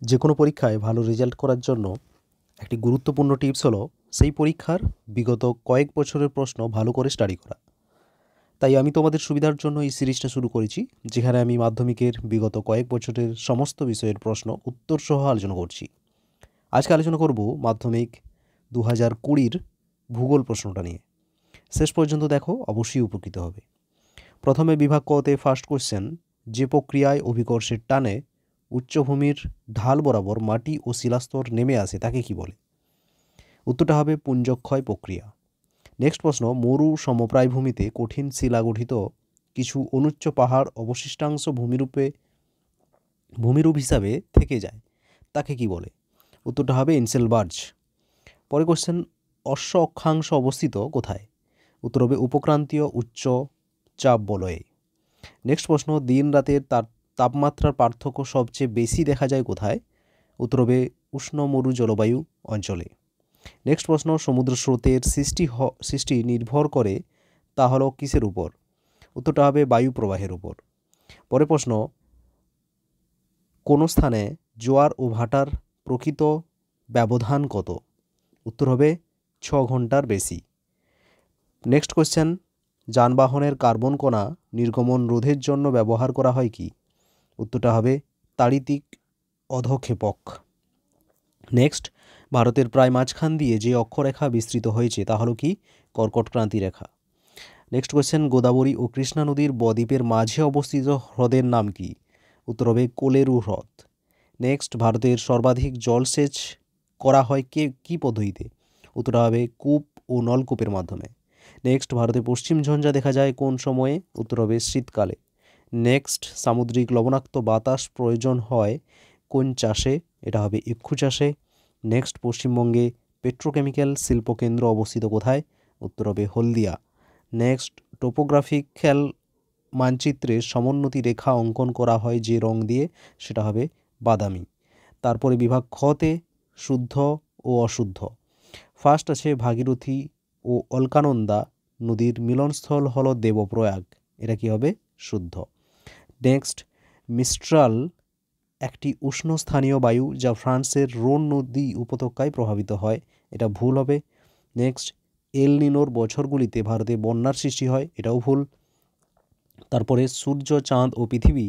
যে কোনো পরীক্ষায় ভালো রেজাল্ট করার জন্য একটি গুরুত্বপূর্ণ টিপস হলো সেই পরীক্ষার বিগত কয়েক বছরের প্রশ্ন ভালো করে স্টাডি করা। তাই আমি তোমাদের সুবিধার জন্য এই সিরিজটা শুরু করেছি, যেখানে আমি মাধ্যমিকের বিগত কয়েক বছরের সমস্ত বিষয়ের প্রশ্ন উত্তর সহ আলোচনা করছি। আজকে আলোচনা করব মাধ্যমিক 2020 ভূগোল প্রশ্নটা নিয়ে। শেষ পর্যন্ত দেখো, অবশ্যই উপকৃত হবে। প্রথমে বিভাগ কতে ফার্স্ট কোশ্চেন, যে প্রক্রিয়ায় অভিকর্ষের টানে উচ্চভূমির ঢাল বরাবর মাটি ও শিলাস্তর নেমে আসে তাকে কি বলে? উত্তরটা হবে পুঞ্জক্ষয় প্রক্রিয়া। নেক্সট প্রশ্ন, মরু সমপ্রায় ভূমিতে কঠিন শিলা গঠিত কিছু অনুচ্চ পাহাড় অবশিষ্টাংশ ভূমিরূপ হিসাবে থেকে যায় তাকে কি বলে? উত্তরটা হবে ইনসেলবার্জ। পরে কোশ্চেন, অশ্ব অক্ষাংশ অবস্থিত কোথায়? উত্তর হবে উপক্রান্তীয় উচ্চ চাপ বলয়ে। নেক্সট প্রশ্ন, দিন রাতের তাপমাত্রার পার্থক্য সবচেয়ে বেশি দেখা যায় কোথায়? উত্তর হবে উষ্ণ মরু জলবায়ু অঞ্চলে। নেক্সট প্রশ্ন, সমুদ্র স্রোতের সৃষ্টি নির্ভর করে তা হলো কিসের উপর? উত্তরটা হবে বায়ু প্রবাহের উপর। পরের প্রশ্ন, কোন স্থানে জোয়ার ও ভাটার প্রকৃত ব্যবধান কত? উত্তর হবে 6 ঘন্টার বেশি। নেক্সট কোশ্চেন, যানবাহনের কার্বন কণা নির্গমন রোধের জন্য ব্যবহার করা হয় কি? উত্তরটা হবে তাড়িতিক অধক্ষেপক। নেক্সট, ভারতের প্রায় মাঝখান দিয়ে যে অক্ষরেখা বিস্তৃত হয়েছে তা হলো কি? কর্কটক্রান্তি রেখা। নেক্সট কোয়েশ্চেন, গোদাবরী ও কৃষ্ণা নদীর বদ্বীপের মাঝে অবস্থিত হ্রদের নাম কি? উত্তর হবে কোলেরু হ্রদ। নেক্সট, ভারতের সর্বাধিক জলসেচ করা হয় কি পদ্ধতিতে? উত্তরটা হবে কূপ ও নলকূপের মাধ্যমে। নেক্সট, ভারতে পশ্চিম ঝঞ্ঝা দেখা যায় কোন সময়ে? উত্তর হবে শীতকালে। নেক্সট, সামুদ্রিক লবণাক্ত বাতাস প্রয়োজন হয় কোন চাষে? এটা হবে ইক্ষু চাষে। নেক্সট, পশ্চিমবঙ্গে পেট্রোকেমিক্যাল শিল্পকেন্দ্র অবস্থিত কোথায়? উত্তর হবে হলদিয়া। নেক্সট, টোপোগ্রাফিক্যাল মানচিত্রে সমোন্নতি রেখা অঙ্কন করা হয় যে রং দিয়ে? সেটা হবে বাদামি। তারপরে বিভাগ খতে শুদ্ধ ও অশুদ্ধ। ফার্স্ট আছে ভাগীরথী ও অলকানন্দা নদীর মিলনস্থল হলো দেবপ্রয়াগ, এটা কি হবে? শুদ্ধ। নেক্সট, মিস্ট্রাল একটি উষ্ণ স্থানীয় বায়ু যা ফ্রান্সের রোন নদী উপত্যকায় প্রভাবিত হয়, এটা ভুল হবে। নেক্সট, এল নিনোর বছরগুলিতে ভারতে বন্যার সৃষ্টি হয়, এটাও ভুল। তারপরে সূর্য, চাঁদ ও পৃথিবী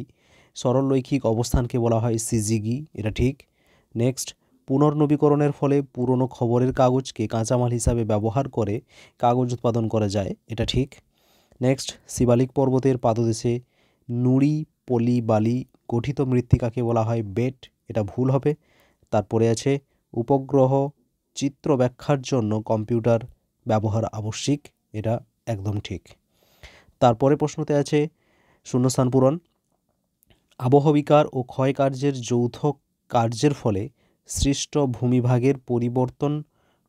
সরলরৈখিক অবস্থানকে বলা হয় সিজিগি, এটা ঠিক। নেক্সট, পুনর্নবীকরণের ফলে পুরনো খবরের কাগজকে কাঁচামাল হিসাবে ব্যবহার করে কাগজ উৎপাদন করা যায়, এটা ঠিক। নেক্সট, শিবালিক পর্বতের পাদদেশে নুড়ি পলি বালি গঠিত মৃত্তিকাকে বলা হয় বেট, এটা ভুল হবে। তারপরে আছে উপগ্রহ চিত্র ব্যাখ্যার জন্য কম্পিউটার ব্যবহার আবশ্যিক, এটা একদম ঠিক। তারপরে প্রশ্নতে আছে শূন্যস্থান পূরণ। আবহবিকার ও ক্ষয়কার্যের যৌথ কার্যের ফলে সৃষ্ট ভূমিভাগের পরিবর্তন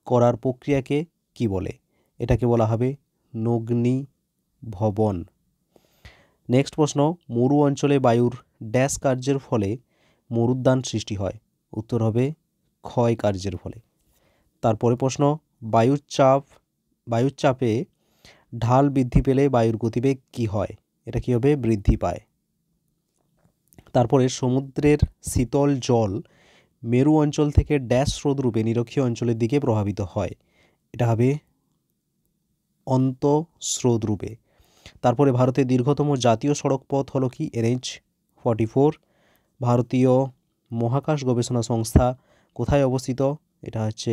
করার প্রক্রিয়াকে কি বলে? এটাকে বলা হবে নগ্নি ভবন। নেক্সট প্রশ্ন, মরু অঞ্চলে বায়ুর ড্যাশ কার্যের ফলে মরুদ্যান সৃষ্টি হয়? উত্তর হবে ক্ষয় কার্যের ফলে। তারপরে প্রশ্ন, বায়ুর চাপে ঢাল বৃদ্ধি পেলে বায়ুর গতিবেগ কি হয়? এটা কি হবে? বৃদ্ধি পায়। তারপরে সমুদ্রের শীতল জল মেরু অঞ্চল থেকে ড্যাশ স্রোতরূপে নিরক্ষীয় অঞ্চলের দিকে প্রভাবিত হয়, এটা হবে অন্তঃস্রোতরূপে। তারপরে ভারতের দীর্ঘতম জাতীয় সড়ক পথ হলো কি? NH-44। ভারতীয় মহাকাশ গবেষণা সংস্থা কোথায় অবস্থিত? এটা হচ্ছে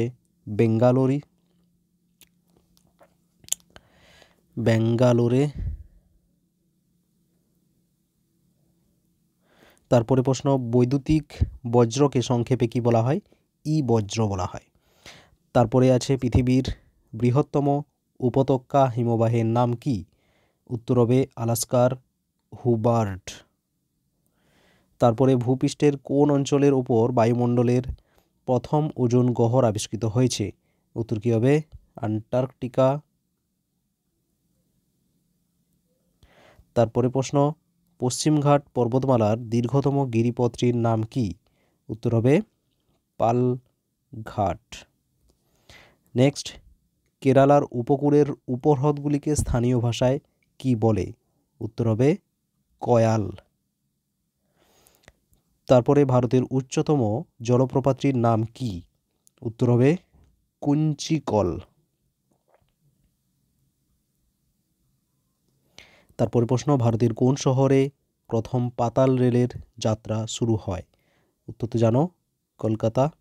ব্যাঙ্গালোরে। তারপরে প্রশ্ন, বৈদ্যুতিক বজ্রকে সংক্ষেপে কি বলা হয়? বজ্র বলা হয়। তারপরে আছে পৃথিবীর বৃহত্তম উপত্যকা হিমবাহের নাম কি? উত্তর হবে আলাস্কার হুবার্ট। তারপরে ভূপৃষ্ঠের কোন অঞ্চলের ওপর বায়ুমণ্ডলের প্রথম ওজোন গহ্বর আবিষ্কৃত হয়েছে? উত্তর কি হবে? আন্টার্কটিকা। তারপরে প্রশ্ন, পশ্চিমঘাট পর্বতমালার দীর্ঘতম গিরিপথটির নাম কি? উত্তর হবে পালঘাট। নেক্সট, কেরালার উপকূলের উপহ্রদগুলিকে স্থানীয় ভাষায় কি বলে? উত্তর হবে কয়াল। তারপরে ভারতের উচ্চতম জলপ্রপাতটির নাম কি? উত্তর হবে কুঞ্চিকল। তারপরে প্রশ্ন, ভারতের কোন শহরে প্রথম পাতাল রেলের যাত্রা শুরু হয়? উত্তর তো জানো, কলকাতা।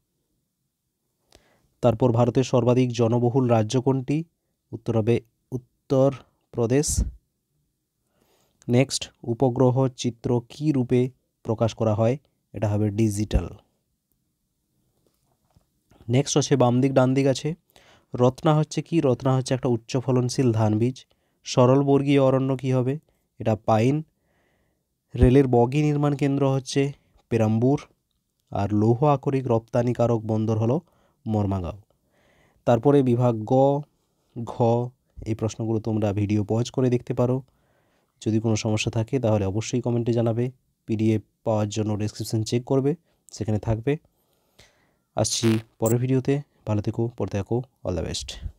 তারপর ভারতের সর্বাধিক জনবহুল রাজ্য কোনটি? উত্তর হবে উত্তর প্রদেশ। নেক্সট, উপগ্রহ চিত্র কি রূপে প্রকাশ করা হয়? এটা হবে ডিজিটাল। নেক্সট হচ্ছে বাম দিক ডান দিক আছে। রত্না হচ্ছে কি? রত্না হচ্ছে একটা উচ্চ ফলনশীল ধান বীজ। সরলবর্গীয় অরণ্য কি হবে? এটা পাইন। রেলের বগি নির্মাণ কেন্দ্র হচ্ছে পেরাম্বুর। আর লৌহ আকরিক রপ্তানিকারক বন্দর হলো মর্মাগাঁও। তারপরে বিভাগ গ, ঘ, এই প্রশ্নগুলো তোমরা ভিডিও পজ করে দেখতে পারো। যদি কোনো সমস্যা থাকে তাহলে অবশ্যই কমেন্টে জানাবে। পিডিএফ পাওয়ার জন্য ডেসক্রিপশন চেক করবে, সেখানে থাকবে। আসছি পরের ভিডিওতে। ভালো থেকো, পড়তে থাকো। All the best.